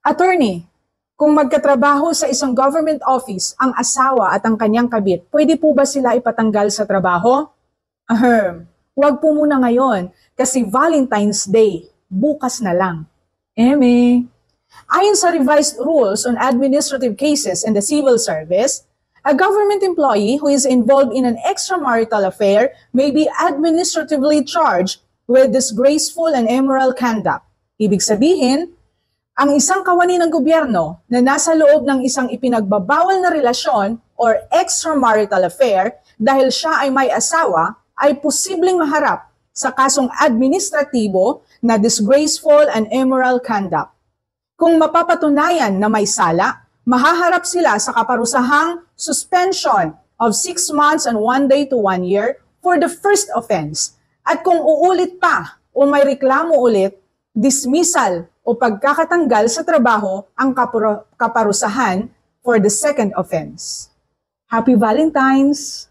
Attorney, kung magkatrabaho sa isang government office ang asawa at ang kanyang kabit, pwede po ba sila ipatanggal sa trabaho? Huwag po muna ngayon kasi Valentine's Day, bukas na lang. Eme. Ayon sa revised rules on administrative cases in the civil service, a government employee who is involved in an extramarital affair may be administratively charged with disgraceful and immoral conduct. Ibig sabihin, ang isang kawani ng gobyerno na nasa loob ng isang ipinagbabawal na relasyon or extramarital affair dahil siya ay may asawa ay posibleng maharap sa kasong administratibo na disgraceful and immoral conduct. Kung mapapatunayan na may sala, mahaharap sila sa kaparusahang suspension of 6 months and 1 day to 1 year for the first offense. At kung uulit pa o may reklamo ulit, dismissal o pagkakatanggal sa trabaho ang kaparusahan for the second offense. Happy Valentine's!